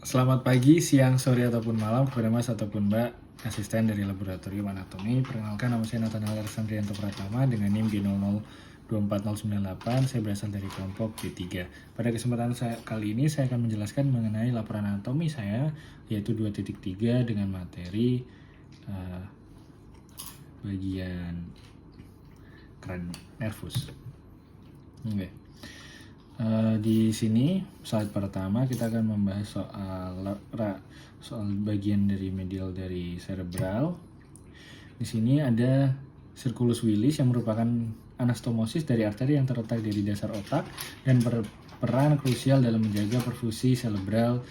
Selamat pagi, siang, sore, ataupun malam kepada Mas ataupun Mbak, asisten dari Laboratorium Anatomi. Perkenalkan, nama saya Nathanael Alexandrianto Pratama dengan NIM G002408. Saya berasal dari kelompok B3. Pada kesempatan kali ini saya akan menjelaskan mengenai laporan anatomi saya, yaitu 2.3 dengan materi bagian kran nervus. Oke. Di sini slide pertama kita akan membahas soal bagian dari medial dari cerebral. Di sini ada circulus willis yang merupakan anastomosis dari arteri yang terletak di dasar otak dan berperan krusial dalam menjaga perfusi cerebral.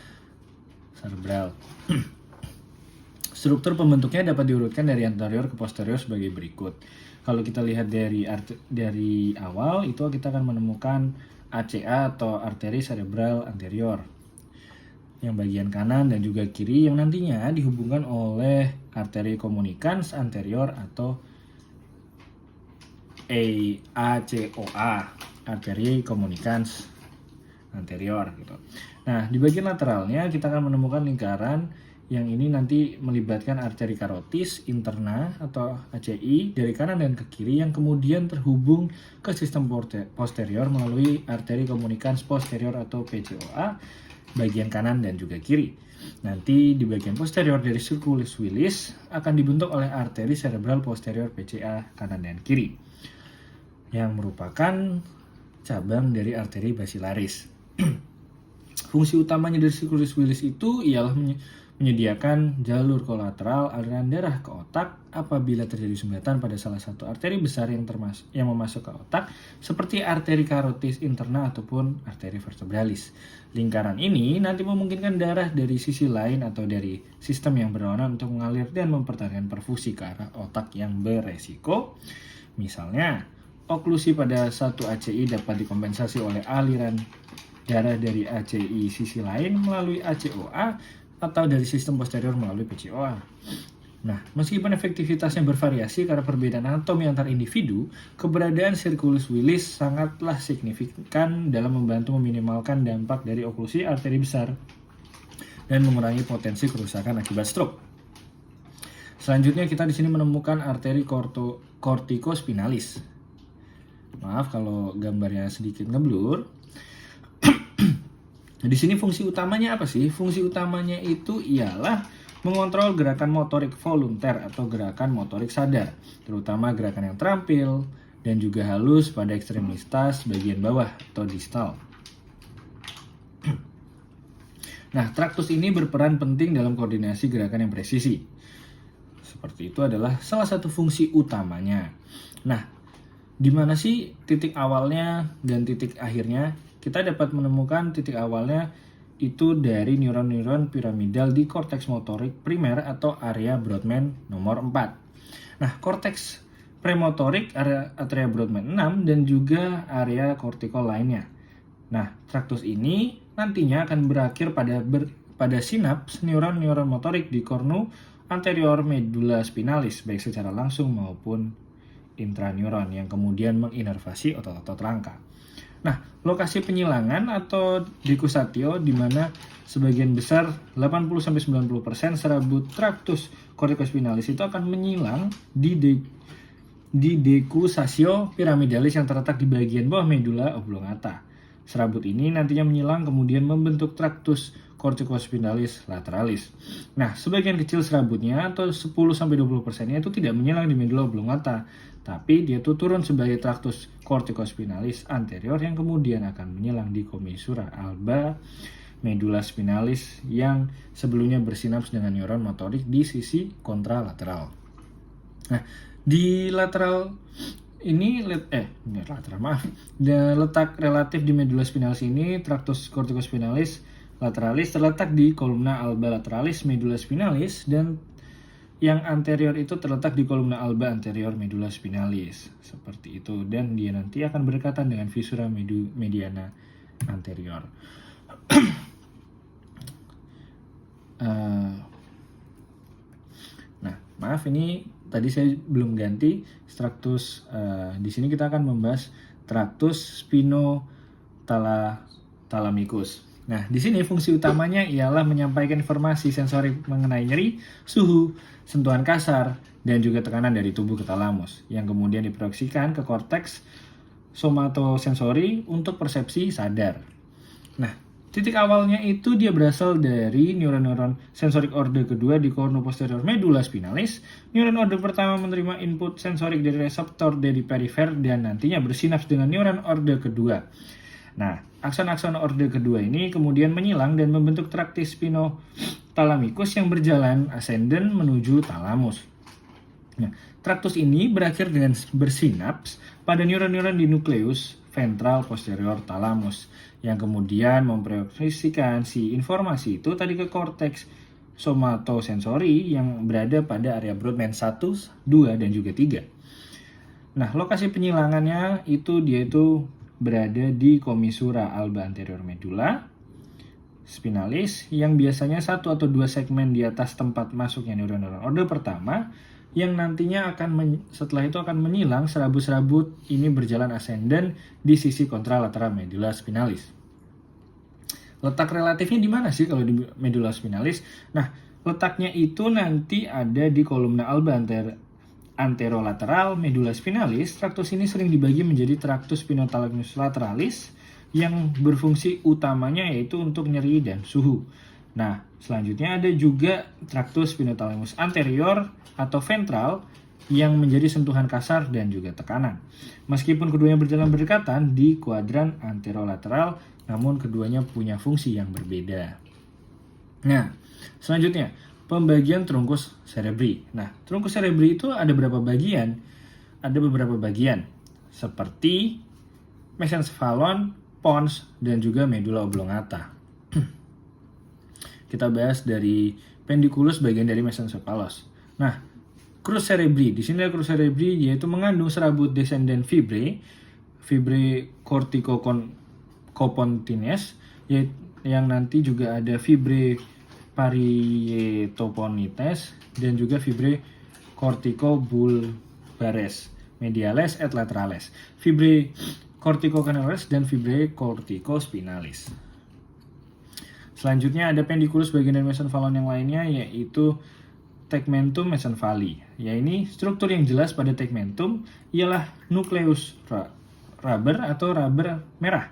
Struktur pembentuknya dapat diurutkan dari anterior ke posterior sebagai berikut. Kalau kita lihat dari awal, itu kita akan menemukan ACA atau arteri cerebral anterior yang bagian kanan dan juga kiri yang nantinya dihubungkan oleh arteri communicans anterior atau ACOA, arteri communicans anterior gitu. Nah, di bagian lateralnya kita akan menemukan lingkaran yang ini nanti melibatkan arteri karotis interna atau ACI dari kanan dan ke kiri yang kemudian terhubung ke sistem posterior melalui arteri communicans posterior atau PCOA bagian kanan dan juga kiri. Nanti di bagian posterior dari circulus willis akan dibentuk oleh arteri cerebral posterior PCA kanan dan kiri yang merupakan cabang dari arteri basilaris. Fungsi utamanya dari circulus willis itu ialah menyediakan jalur kolateral aliran darah ke otak apabila terjadi sumbatan pada salah satu arteri besar yang memasuk ke otak seperti arteri karotis interna ataupun arteri vertebralis. Lingkaran ini nanti memungkinkan darah dari sisi lain atau dari sistem yang berlawanan untuk mengalir dan mempertahankan perfusi ke arah otak yang beresiko. Misalnya, oklusi pada satu ACI dapat dikompensasi oleh aliran darah dari ACI sisi lain melalui ACOA atau dari sistem posterior melalui PCOA. Nah, meskipun efektivitasnya bervariasi karena perbedaan anatomi antar individu, keberadaan circulus willis sangatlah signifikan dalam membantu meminimalkan dampak dari oklusi arteri besar dan mengurangi potensi kerusakan akibat stroke. Selanjutnya kita di sini menemukan arteri corticospinalis. Maaf kalau gambarnya sedikit ngeblur. Di sini fungsi utamanya apa sih? Fungsi utamanya itu ialah mengontrol gerakan motorik volunter atau gerakan motorik sadar, terutama gerakan yang terampil dan juga halus pada ekstremitas bagian bawah atau distal. Nah, traktus ini berperan penting dalam koordinasi gerakan yang presisi. Seperti itu adalah salah satu fungsi utamanya. Nah, di mana sih titik awalnya dan titik akhirnya? Kita dapat menemukan titik awalnya itu dari neuron-neuron piramidal di korteks motorik primer atau area Brodmann nomor 4. Nah, korteks premotorik area Brodmann 6 dan juga area kortikal lainnya. Nah, traktus ini nantinya akan berakhir pada sinaps neuron-neuron motorik di kornu anterior medulla spinalis baik secara langsung maupun intraneuron yang kemudian menginervasi otot-otot rangka. Nah, lokasi penyilangan atau dekusatio di mana sebagian besar 80-90% serabut traktus corticospinalis itu akan menyilang di dekusatio piramidalis yang terletak di bagian bawah medulla oblongata. Serabut ini nantinya menyilang kemudian membentuk traktus corticospinalis lateralis. Nah, sebagian kecil serabutnya atau 10-20%-nya itu tidak menyilang di medulla oblongata, tapi dia tuh turun sebagai traktus corticospinalis anterior yang kemudian akan menyilang di commissura alba medulla spinalis yang sebelumnya bersinaps dengan neuron motorik di sisi kontralateral. Nah, di lateral ini letak relatif di medulla spinalis ini traktus corticospinalis lateralis terletak di kolumna alba lateralis medulla spinalis dan yang anterior itu terletak di kolumna alba anterior medulla spinalis. Seperti itu, dan dia nanti akan berdekatan dengan visura mediana anterior. Nah, maaf ini tadi saya belum ganti traktus. Di sini kita akan membahas traktus spinothalamicus. Nah, di sini fungsi utamanya ialah menyampaikan informasi sensorik mengenai nyeri, suhu, sentuhan kasar, dan juga tekanan dari tubuh ke talamus, yang kemudian diproyeksikan ke korteks somatosensori untuk persepsi sadar. Nah, titik awalnya itu dia berasal dari neuron-neuron sensorik orde kedua di cornu-posterior medulla spinalis. Neuron orde pertama menerima input sensorik dari reseptor dari perifer dan nantinya bersinaps dengan neuron orde kedua. Nah, akson-akson orde kedua ini kemudian menyilang dan membentuk traktus spinothalamikus yang berjalan ascendant menuju talamus. Nah, traktus ini berakhir dengan bersinaps pada neuron-neuron di nukleus ventral posterior talamus yang kemudian memproyeksikan si informasi itu tadi ke korteks somatosensori yang berada pada area Brodmann 1, 2, dan juga 3. Nah, lokasi penyilangannya itu berada di commissura alba anterior medulla spinalis yang biasanya satu atau dua segmen di atas tempat masuknya neuron-neuron orde pertama yang nantinya setelah itu akan menyilang serabut-serabut ini berjalan ascendant di sisi kontralateral medulla spinalis. Letak relatifnya di mana sih kalau di medulla spinalis? Nah, letaknya itu nanti ada di kolumna alba anterolateral medulla spinalis. Traktus ini sering dibagi menjadi traktus spinothalamus lateralis yang berfungsi utamanya yaitu untuk nyeri dan suhu. Nah, selanjutnya ada juga traktus spinothalamus anterior atau ventral yang menjadi sentuhan kasar dan juga tekanan. Meskipun keduanya berjalan berdekatan di kuadran anterolateral, namun keduanya punya fungsi yang berbeda. Nah, selanjutnya pembagian trunkus cerebri. Nah, trunkus cerebri itu ada berapa bagian? Ada beberapa bagian seperti mesencephalon, pons, dan juga medulla oblongata. Kita bahas dari pendiculus bagian dari mesencephalos. Nah, crus cerebri. Di sini ada crus cerebri yaitu mengandung serabut descendant fibrae corticopontines yang nanti juga ada fibrae parietoponites dan juga fibrae corticobulbares mediales et laterales, fibrae corticocanales dan fibrae corticospinalis. Selanjutnya ada pendiculus bagian dari mesencephalon yang lainnya yaitu tegmentum mesencephali. Ya, ini struktur yang jelas pada tegmentum ialah nukleus rubber atau rubber merah.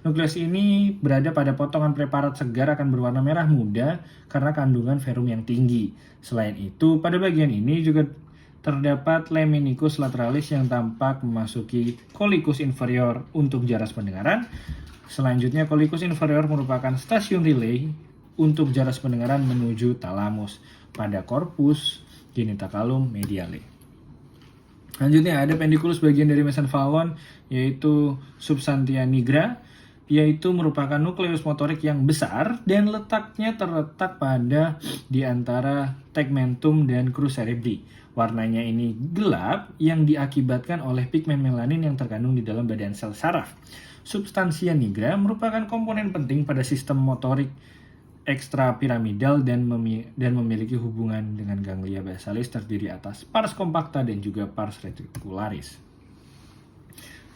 Nukleus ini berada pada potongan preparat segar akan berwarna merah muda karena kandungan ferum yang tinggi. Selain itu, pada bagian ini juga terdapat lemnicus lateralis yang tampak memasuki coliculus inferior untuk jaras pendengaran. Selanjutnya, coliculus inferior merupakan stasiun relay untuk jaras pendengaran menuju talamus pada corpus genitacum mediale. Selanjutnya ada pendiculus bagian dari mesencephalon yaitu substantia nigra, yaitu merupakan nukleus motorik yang besar dan letaknya terletak pada di antara tegmentum dan crus cerebri. Warnanya ini gelap yang diakibatkan oleh pigmen melanin yang terkandung di dalam badan sel saraf. Substansia nigra merupakan komponen penting pada sistem motorik ekstrapiramidal dan memiliki hubungan dengan ganglia basalis terdiri atas pars compacta dan juga pars reticularis.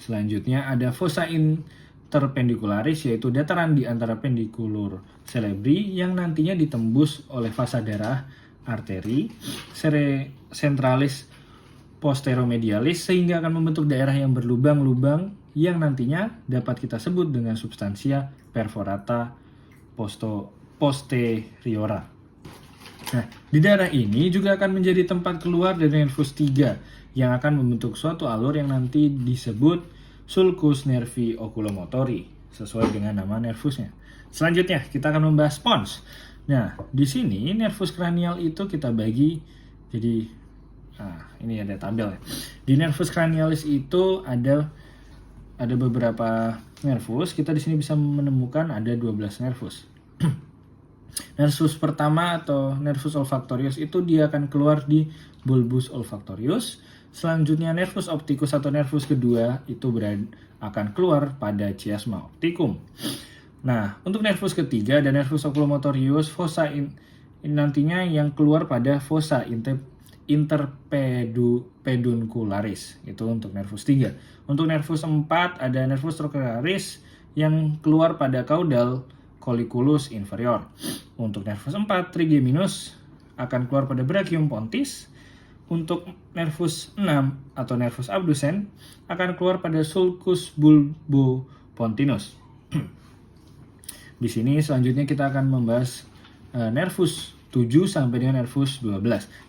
Selanjutnya ada fossa interpendicularis yaitu dataran di antara pendiculur cerebri yang nantinya ditembus oleh vasa darah arteri centralis posteromedialis sehingga akan membentuk daerah yang berlubang-lubang yang nantinya dapat kita sebut dengan substansia perforata posteriora. Nah, di daerah ini juga akan menjadi tempat keluar dari nervus 3 yang akan membentuk suatu alur yang nanti disebut sulcus nervi oculomotori sesuai dengan nama nervusnya. Selanjutnya kita akan membahas pons. Nah, di sini nervus kranial itu kita bagi jadi ini ada tabel ya. Di nervus cranialis itu ada beberapa nervus. Kita di sini bisa menemukan ada 12 nervus. Nervus pertama atau nervus olfactorius itu dia akan keluar di bulbus olfactorius. Selanjutnya nervus opticus atau nervus kedua itu akan keluar pada chiasma opticum. Nah, untuk nervus ketiga dan nervus oculomotorius fossa nantinya yang keluar pada fossa interpeduncularis. Itu untuk nervus 3. Untuk nervus 4 ada nervus trochlearis yang keluar pada caudal colliculus inferior. Untuk nervus 4 trigeminus akan keluar pada brachium pontis. Untuk nervus 6 atau nervus abducens akan keluar pada sulcus bulbopontinus. Di sini selanjutnya kita akan membahas nervus 7 sampai dengan nervus 12.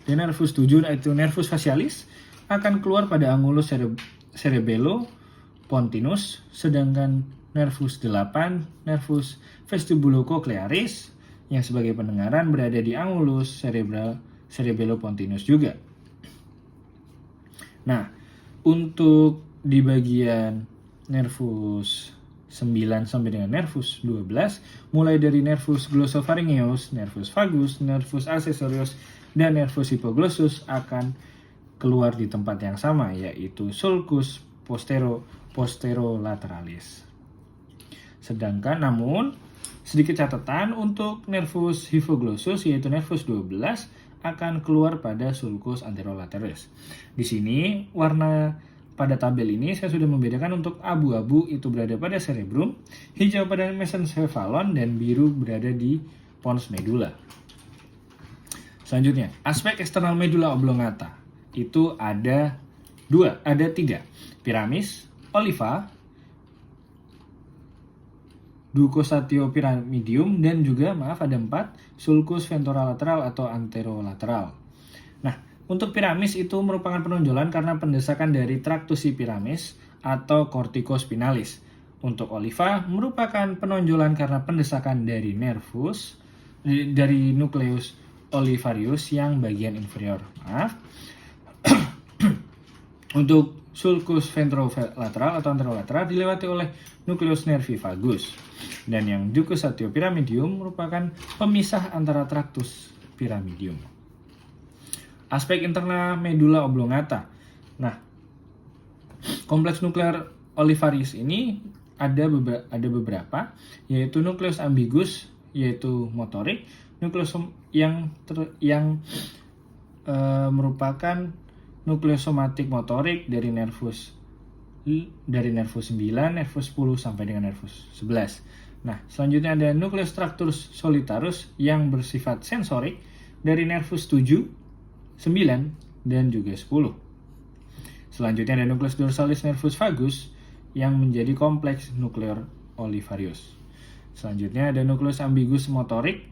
Dan nervus 7 yaitu nervus facialis akan keluar pada angulus cerebellopontinus, sedangkan nervus 8, nervus vestibulocochlearis yang sebagai pendengaran berada di angulus cerebellopontinus juga. Nah, untuk di bagian nervus 9 sampai dengan nervus 12, mulai dari nervus glossopharyngeus, nervus vagus, nervus accessorius, dan nervus hypoglossus akan keluar di tempat yang sama, yaitu sulcus posterolateralis. Sedangkan namun sedikit catatan untuk nervus hypoglossus yaitu nervus 12 akan keluar pada sulcus anterolaterus. Di sini warna pada tabel ini saya sudah membedakan untuk abu-abu itu berada pada cerebrum, hijau pada mesencephalon, dan biru berada di pons medula. Selanjutnya, aspek eksternal medula oblongata itu ada 3. Piramis, oliva, ducosatiopyramidium, dan juga ada 4 sulcus ventrolateral atau anterolateral. Nah, untuk piramis itu merupakan penonjolan karena pendesakan dari tractus piramis atau corticospinalis. Untuk oliva merupakan penonjolan karena pendesakan dari nucleus olivarius yang bagian inferior. Untuk sulcus ventrolateral atau anterolateral dilewati oleh nucleus nervi vagus. Dan yang ducosatiopyramidium merupakan pemisah antara tractus pyramidium. Aspek internal medula oblongata. Nah, kompleks nuklear olivarius ini ada beberapa, yaitu nukleus ambigus, yaitu motorik, nukleus yang merupakan nukleus somatik motorik dari nervus 9, nervus 10 sampai dengan nervus 11. Nah, selanjutnya ada nukleus tractus solitarus yang bersifat sensorik dari nervus 7, 9, dan juga 10. Selanjutnya ada nukleus dorsalis nervus vagus yang menjadi kompleks nuklear olivarius. Selanjutnya ada nukleus ambigus motorik.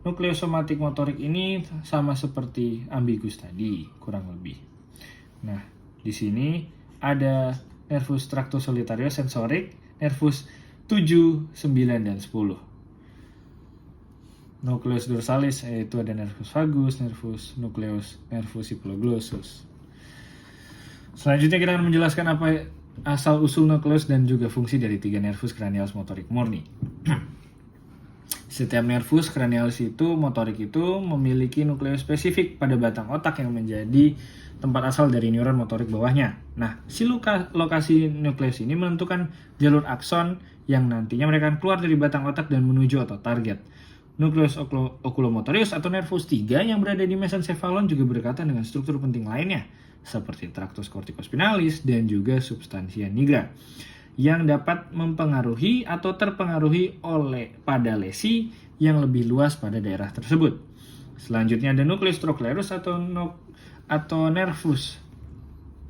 Nukleus somatik motorik ini sama seperti ambigus tadi, kurang lebih. Nah, di sini ada nervus tractus solitarius sensorik, nervus 7, 9, dan 10. Nukleus dorsalis yaitu ada nervus vagus, nervus hypoglossus. Selanjutnya kita akan menjelaskan apa asal-usul nukleus dan juga fungsi dari 3 nervus cranialis motorik murni. Setiap nervus cranialis itu motorik itu memiliki nukleus spesifik pada batang otak yang menjadi tempat asal dari neuron motorik bawahnya. Nah, si lokasi nukleus ini menentukan jalur akson yang nantinya mereka akan keluar dari batang otak dan menuju otot target. Nukleus oculomotorius atau nervus 3 yang berada di mesencephalon juga berkaitan dengan struktur penting lainnya, seperti tractus corticospinalis dan juga substantia nigra, yang dapat mempengaruhi atau terpengaruhi pada lesi yang lebih luas pada daerah tersebut. Selanjutnya ada nukleus trochlearus atau nervus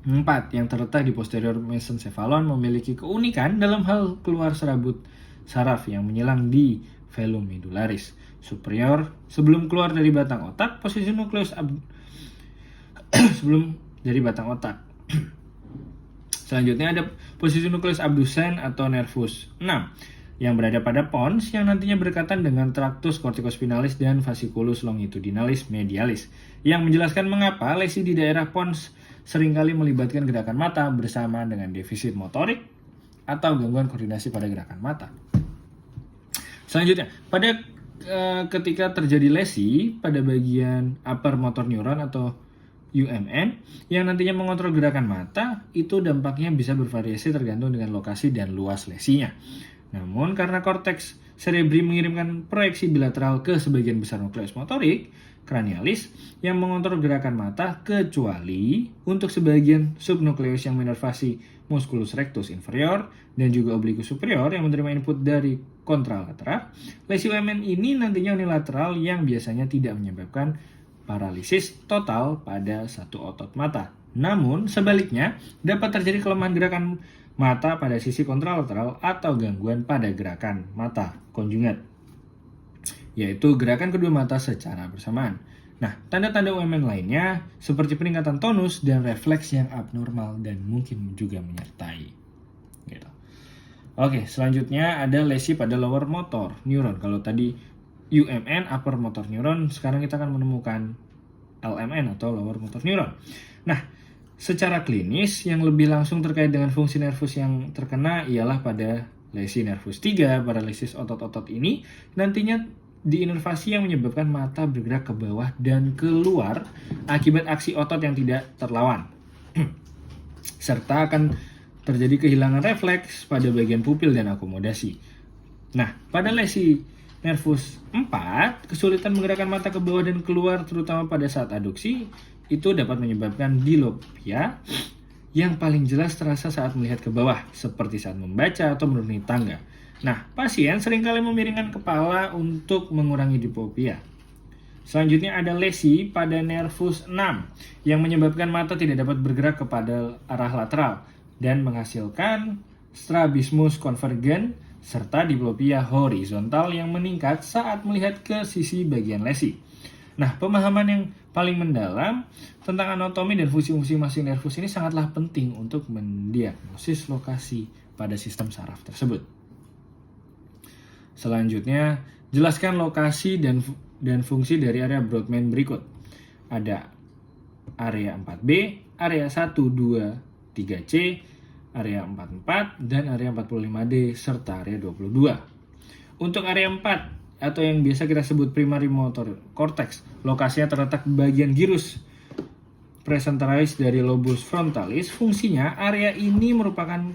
4 yang terletak di posterior mesencephalon memiliki keunikan dalam hal keluar serabut saraf yang menyilang di velum medullaris superior sebelum keluar dari batang otak, posisi nukleus sebelum dari batang otak. Selanjutnya ada posisi nukleus abducens atau nervus 6 yang berada pada pons yang nantinya berdekatan dengan tractus corticospinalis dan fasciculus longitudinalis medialis, yang menjelaskan mengapa lesi di daerah pons seringkali melibatkan gerakan mata bersama dengan defisit motorik atau gangguan koordinasi pada gerakan mata. Selanjutnya, ketika terjadi lesi pada bagian upper motor neuron atau UMN yang nantinya mengontrol gerakan mata, itu dampaknya bisa bervariasi tergantung dengan lokasi dan luas lesinya. Namun karena korteks Cerebri mengirimkan proyeksi bilateral ke sebagian besar nukleus motorik cranialis yang mengontrol gerakan mata, kecuali untuk sebagian subnukleus yang menervasi musculus rectus inferior dan juga obliquus superior yang menerima input dari kontralateral. Lesi UMN ini nantinya unilateral yang biasanya tidak menyebabkan paralisis total pada satu otot mata. Namun, sebaliknya, dapat terjadi kelemahan gerakan mata pada sisi kontralateral atau gangguan pada gerakan mata konjugat, yaitu gerakan kedua mata secara bersamaan. Nah, tanda-tanda UMN lainnya seperti peningkatan tonus dan refleks yang abnormal dan mungkin juga menyertai. Gitu. Oke, selanjutnya ada lesi pada lower motor neuron. Kalau tadi UMN, upper motor neuron, sekarang kita akan menemukan LMN atau lower motor neuron. Nah, secara klinis yang lebih langsung terkait dengan fungsi nervus yang terkena ialah pada lesi nervus 3, paralisis otot-otot ini nantinya diinervasi yang menyebabkan mata bergerak ke bawah dan keluar akibat aksi otot yang tidak terlawan. Serta akan terjadi kehilangan refleks pada bagian pupil dan akomodasi. Nah, pada lesi nervus 4, kesulitan menggerakkan mata ke bawah dan keluar terutama pada saat aduksi itu dapat menyebabkan diplopia yang paling jelas terasa saat melihat ke bawah, seperti saat membaca atau menuruni tangga. Nah, pasien seringkali memiringkan kepala untuk mengurangi diplopia. Selanjutnya ada lesi pada nervus 6 yang menyebabkan mata tidak dapat bergerak kepada arah lateral dan menghasilkan strabismus konvergen serta diplopia horizontal yang meningkat saat melihat ke sisi bagian lesi. Nah, pemahaman yang paling mendalam tentang anatomi dan fungsi-fungsi masing nervus ini sangatlah penting untuk mendiagnosis lokasi pada sistem saraf tersebut. Selanjutnya, jelaskan lokasi dan fungsi dari area Brodmann berikut. Ada area 4B, area 1, 2, 3C, area 44, dan area 45D, serta area 22. Untuk area 4, atau yang biasa kita sebut primary motor cortex, lokasinya terletak di bagian gyrus presenteralis dari lobus frontalis. Fungsinya, area ini merupakan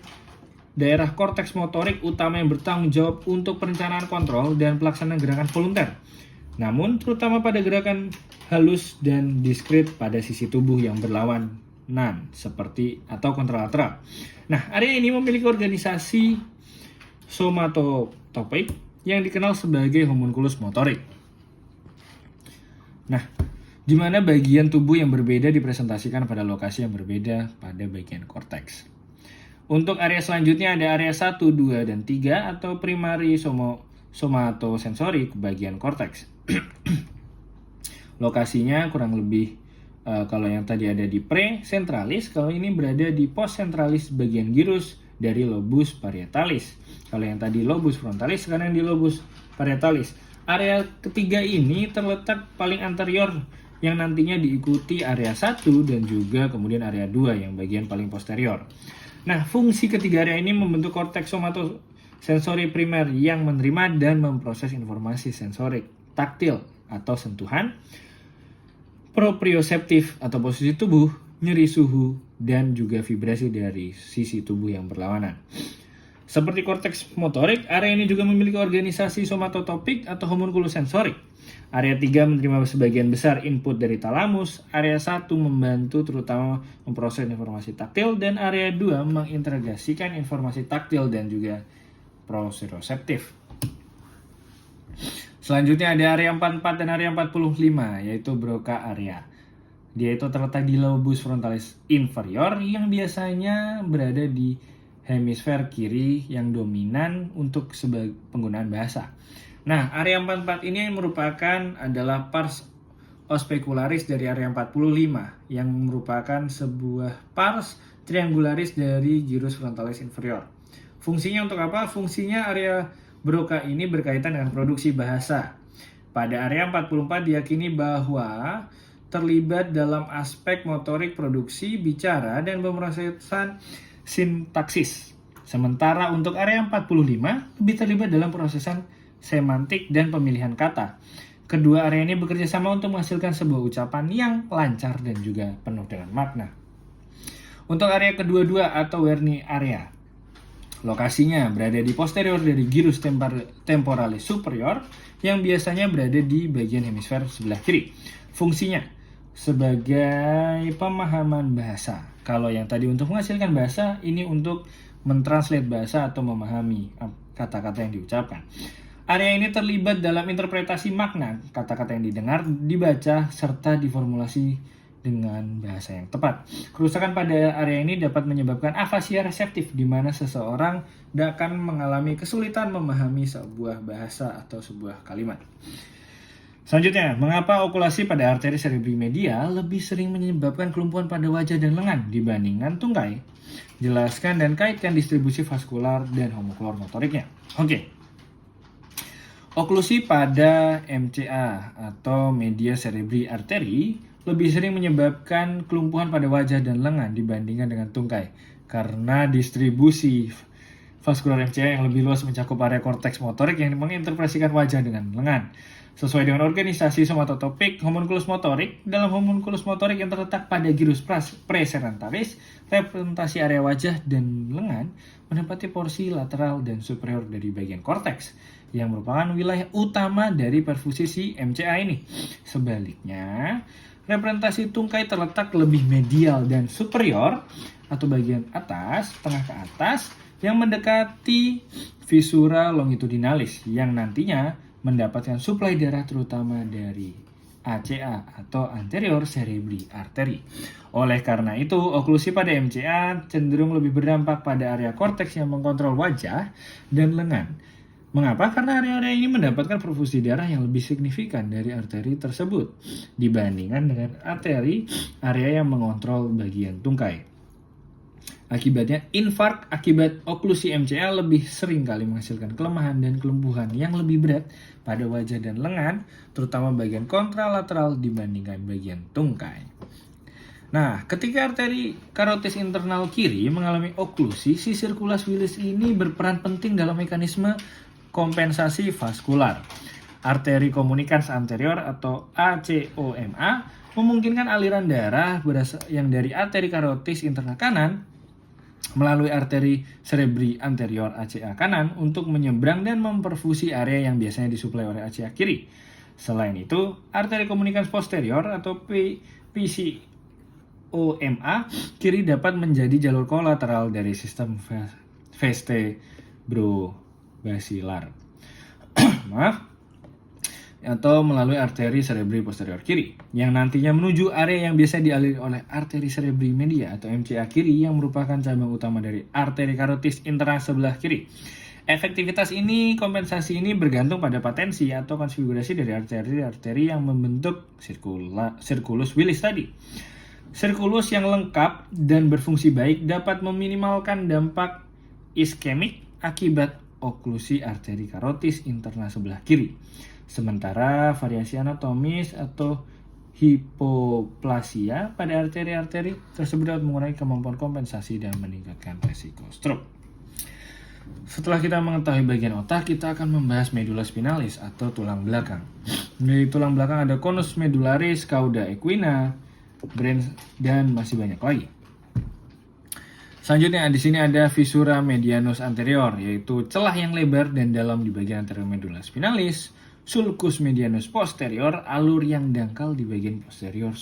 daerah korteks motorik utama yang bertanggung jawab untuk perencanaan kontrol dan pelaksanaan gerakan volunter. Namun, terutama pada gerakan halus dan diskrit pada sisi tubuh yang berlawanan, seperti atau kontralateral. Nah, area ini memiliki organisasi somatotopik yang dikenal sebagai homunculus motorik. Nah, di mana bagian tubuh yang berbeda dipresentasikan pada lokasi yang berbeda pada bagian korteks. Untuk area selanjutnya ada area 1, 2, dan 3 atau primary somatosensori bagian korteks. Lokasinya kurang lebih kalau yang tadi ada di presentralis, kalau ini berada di postsentralis bagian gyrus dari lobus parietalis. Kalau yang tadi lobus frontalis, sekarang di lobus parietalis. Area ketiga ini terletak paling anterior yang nantinya diikuti area 1 dan juga kemudian area 2 yang bagian paling posterior. Nah, fungsi ketiga area ini membentuk korteks somatosensori primer yang menerima dan memproses informasi sensorik, taktil atau sentuhan, proprioseptif atau posisi tubuh, nyeri suhu, dan juga vibrasi dari sisi tubuh yang berlawanan. Seperti korteks motorik, area ini juga memiliki organisasi somatotopik atau homunculus sensorik. Area 3 menerima sebagian besar input dari talamus, area 1 membantu terutama memproses informasi taktil, dan area 2 mengintegrasikan informasi taktil dan juga proprioceptif. Selanjutnya ada area 44 dan area 45, yaitu Broca area. Dia itu terletak di lobus frontalis inferior yang biasanya berada di hemisfer kiri yang dominan untuk sebagai penggunaan bahasa. Nah, area 44 ini merupakan adalah pars ospicularis dari area 45 yang merupakan sebuah pars triangularis dari gyrus frontalis inferior. Fungsinya untuk apa? Fungsinya area Broca ini berkaitan dengan produksi bahasa. Pada area 44 diyakini bahwa terlibat dalam aspek motorik produksi, bicara, dan pemrosesan sintaksis. Sementara untuk area 45 lebih terlibat dalam prosesan semantik dan pemilihan kata. Kedua area ini bekerja sama untuk menghasilkan sebuah ucapan yang lancar dan juga penuh dengan makna. Untuk area kedua-dua atau Wernicke area. Lokasinya berada di posterior dari gyrus temporalis superior yang biasanya berada di bagian hemisfer sebelah kiri. Fungsinya sebagai pemahaman bahasa. Kalau yang tadi untuk menghasilkan bahasa, ini untuk mentranslate bahasa atau memahami kata-kata yang diucapkan. Area ini terlibat dalam interpretasi makna kata-kata yang didengar, dibaca, serta diformulasi dengan bahasa yang tepat. Kerusakan pada area ini dapat menyebabkan afasia reseptif, di mana seseorang akan mengalami kesulitan memahami sebuah bahasa atau sebuah kalimat. Selanjutnya, mengapa okulasi pada arteri cerebri media lebih sering menyebabkan kelumpuhan pada wajah dan lengan dibandingkan tungkai? Jelaskan dan kaitkan distribusi vaskular dan homokular motoriknya. Oke. Oklusi pada MCA atau media cerebri arteri lebih sering menyebabkan kelumpuhan pada wajah dan lengan dibandingkan dengan tungkai karena distribusi vaskular MCA yang lebih luas mencakup area korteks motorik yang menginterpretasikan wajah dengan lengan. Sesuai dengan organisasi somatotropik homunculus motorik, dalam homunculus motorik yang terletak pada gyrus praeserentalis, representasi area wajah dan lengan menempati porsi lateral dan superior dari bagian korteks yang merupakan wilayah utama dari perfusi si MCA ini. Sebaliknya, representasi tungkai terletak lebih medial dan superior atau bagian atas, tengah ke atas yang mendekati visura longitudinalis yang nantinya mendapatkan suplai darah terutama dari ACA atau anterior cerebri artery. Oleh karena itu, oklusi pada MCA cenderung lebih berdampak pada area korteks yang mengontrol wajah dan lengan. Mengapa? Karena area-area ini mendapatkan perfusi darah yang lebih signifikan dari arteri tersebut dibandingkan dengan arteri area yang mengontrol bagian tungkai. Akibatnya, infark akibat oklusi MCA lebih sering kali menghasilkan kelemahan dan kelumpuhan yang lebih berat pada wajah dan lengan, terutama bagian kontralateral dibandingkan bagian tungkai. Nah, ketika arteri karotis internal kiri mengalami oklusi, si sirkulus Willis ini berperan penting dalam mekanisme kompensasi vaskular. Arteri komunikans anterior atau ACOMA memungkinkan aliran darah yang dari arteri karotis internal kanan melalui arteri cerebri anterior ACA kanan untuk menyeberang dan memperfusi area yang biasanya disuplai oleh ACA kiri. Selain itu, arteri komunikans posterior atau PCOMA kiri dapat menjadi jalur kolateral dari sistem vestibulobasilar. Maaf. Atau melalui arteri cerebri posterior kiri yang nantinya menuju area yang biasa dialiri oleh arteri cerebri media atau MCA kiri yang merupakan cabang utama dari arteri karotis internal sebelah kiri. Efektivitas kompensasi ini bergantung pada potensi atau konfigurasi dari arteri-arteri yang membentuk sirkulus Willis tadi. Sirkulus yang lengkap dan berfungsi baik dapat meminimalkan dampak iskemik akibat oklusi arteri karotis internal sebelah kiri. Sementara variasi anatomis atau hipoplasia pada arteri-arteri tersebut dapat mengurangi kemampuan kompensasi dan meningkatkan resiko stroke. Setelah kita mengetahui bagian otak, kita akan membahas medula spinalis atau tulang belakang. Di tulang belakang ada conus medullaris, cauda equina, brain, dan masih banyak lagi. Selanjutnya di sini ada visura medianus anterior, yaitu celah yang lebar dan dalam di bagian anterior medula spinalis. Sulcus medianus posterior, alur yang dangkal di bagian posterior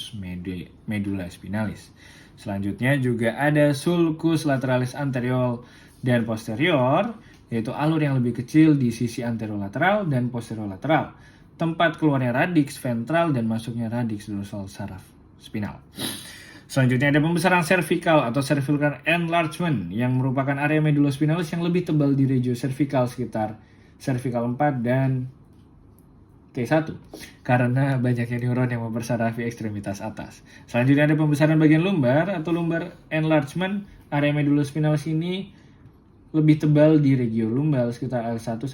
medula spinalis. Selanjutnya juga ada sulcus lateralis anterior dan posterior, yaitu alur yang lebih kecil di sisi anterolateral dan posterolateral, tempat keluarnya radix ventral dan masuknya radix dorsal saraf spinal. Selanjutnya ada pembesaran cervical atau cervical enlargement yang merupakan area medula spinalis yang lebih tebal di regio cervical sekitar cervical 4 dan K1 karena banyaknya neuron yang mempersarafi ekstremitas atas. Selanjutnya ada pembesaran bagian lumbar atau lumbar enlargement. Area medula spinalis ini lebih tebal di regio lumbar sekitar L1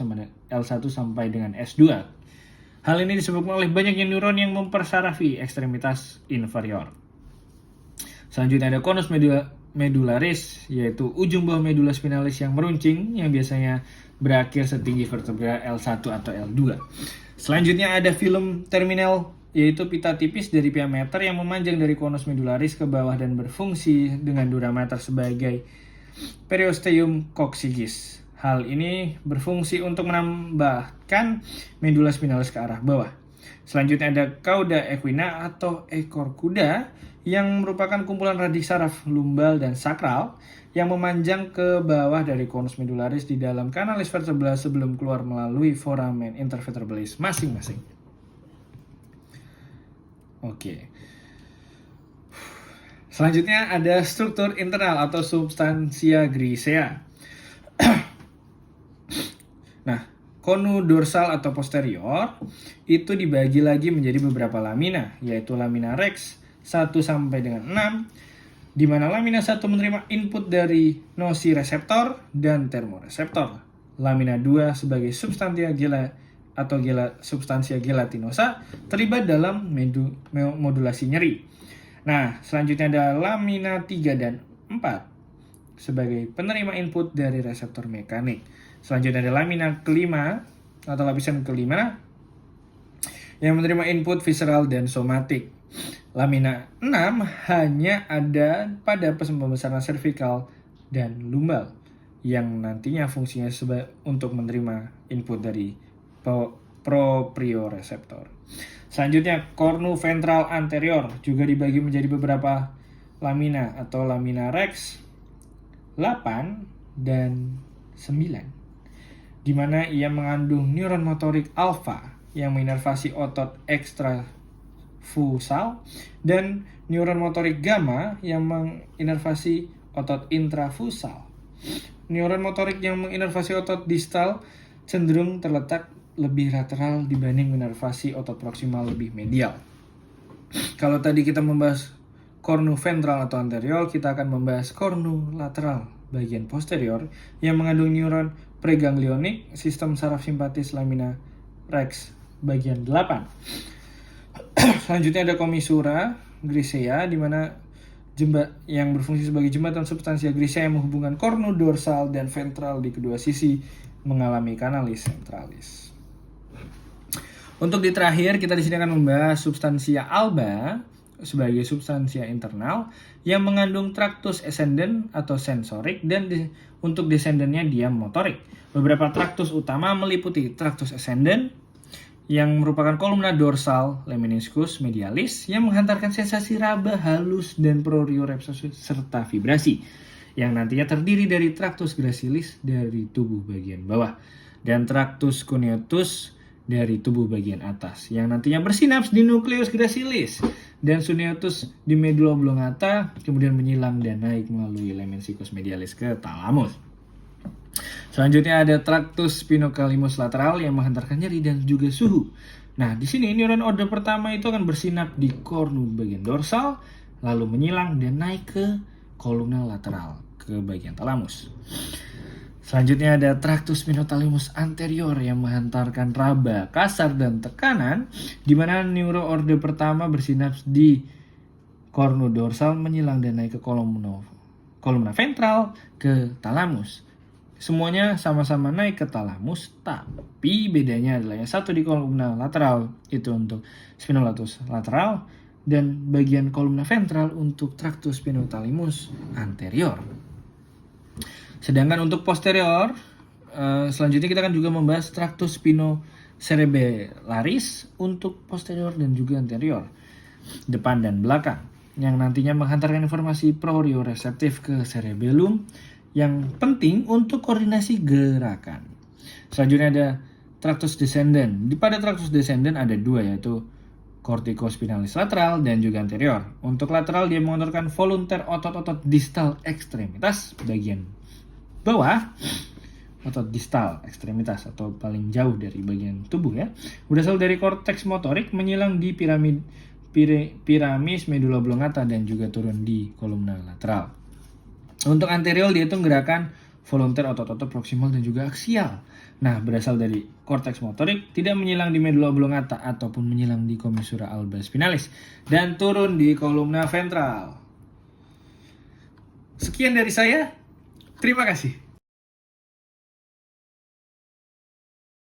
sampai dengan S2. Hal ini disebabkan oleh banyaknya neuron yang mempersarafi ekstremitas inferior. Selanjutnya ada conus medullaris, yaitu ujung bawah medula spinalis yang meruncing yang biasanya berakhir setinggi vertebra L1 atau L2. Selanjutnya ada filum terminal, yaitu pita tipis dari diameter yang memanjang dari conus medullaris ke bawah dan berfungsi dengan diameter sebagai periosteum coccygeus. Hal ini berfungsi untuk menambahkan medula spinalis ke arah bawah. Selanjutnya ada cauda equina atau ekor kuda yang merupakan kumpulan radi saraf lumbal dan sakral yang memanjang ke bawah dari conus medularis di dalam kanalis vertebra sebelum keluar melalui foramen intervertebralis masing-masing. Oke. Selanjutnya ada struktur internal atau substansia grisea. Nah, konu dorsal atau posterior itu dibagi lagi menjadi beberapa lamina, yaitu lamina rex 1 sampai dengan 6, di mana lamina 1 menerima input dari nocireseptor dan termoreseptor. Lamina 2 sebagai substansia substansia gelatinosa terlibat dalam modulasi nyeri. Nah, selanjutnya ada lamina 3 dan 4 sebagai penerima input dari reseptor mekanik. Selanjutnya ada lamina kelima atau lapisan kelima yang menerima input visceral dan somatik. Lamina 6 hanya ada pada pembesaran servikal dan lumbal yang nantinya fungsinya untuk menerima input dari proprioreseptor. Selanjutnya cornu ventral anterior juga dibagi menjadi beberapa lamina atau lamina rex 8 dan 9, di mana ia mengandung neuron motorik alfa yang menginervasi otot ekstrafusal dan neuron motorik gamma yang menginervasi otot intrafusal. Neuron motorik yang menginervasi otot distal cenderung terletak lebih lateral dibanding menginervasi otot proksimal lebih medial. Kalau tadi kita membahas cornu ventral atau anterior, kita akan membahas cornu lateral bagian posterior yang mengandung neuron preganglionik sistem saraf simpatis lamina rex bagian 8. Selanjutnya ada commissura grisea, di mana yang berfungsi sebagai jembatan substansia grisea yang menghubungkan cornu dorsal dan ventral di kedua sisi mengalami kanalis centralis. Untuk di terakhir, kita di sini akan membahas substansia alba sebagai substansia internal yang mengandung traktus ascendens atau sensorik dan untuk descendennya dia motorik. Beberapa traktus utama meliputi traktus ascendens yang merupakan kolumna dorsal lemniscus medialis yang menghantarkan sensasi raba halus dan propriorespsus serta vibrasi yang nantinya terdiri dari traktus gracilis dari tubuh bagian bawah dan traktus cuneatus dari tubuh bagian atas yang nantinya bersinaps di nukleus gracilis dan cuneatus di medula oblongata kemudian menyilang dan naik melalui lemniscus medialis ke thalamus. Selanjutnya ada traktus spinocalamus lateral yang menghantarkan nyeri dan juga suhu. Nah, di sini neuron order pertama itu akan bersinap di kornu bagian dorsal, lalu menyilang dan naik ke kolumna lateral ke bagian thalamus. Selanjutnya ada traktus spinothalmus anterior yang menghantarkan raba, kasar dan tekanan, di mana neuro order pertama bersinap di kornu dorsal, menyilang dan naik ke kolumna ventral ke thalamus. Semuanya sama-sama naik ke thalamus, tapi bedanya adalah yang satu di kolumna lateral itu untuk spinolatus lateral dan bagian kolumna ventral untuk traktus spinothalmus anterior. Sedangkan untuk posterior, selanjutnya kita akan juga membahas traktus spinocerebellaris untuk posterior dan juga anterior, depan dan belakang, yang nantinya menghantarkan informasi proprioreseptif ke cerebellum yang penting untuk koordinasi gerakan. Selanjutnya ada traktus descendens. Pada traktus descendens ada dua, yaitu corticospinalis lateral dan juga anterior. Untuk lateral dia mengontrolkan volunteer otot-otot distal ekstremitas bagian bawah, otot distal ekstremitas atau paling jauh dari bagian tubuh ya. Berasal dari korteks motorik menyilang di piramis medula oblongata dan juga turun di kolumna lateral. Untuk anterior dia itu gerakan volunteer otot-otot proksimal dan juga aksial. Nah, berasal dari korteks motorik, tidak menyilang di medula oblongata ataupun menyilang di commissura alba spinalis dan turun di kolumna ventral. Sekian dari saya. Terima kasih.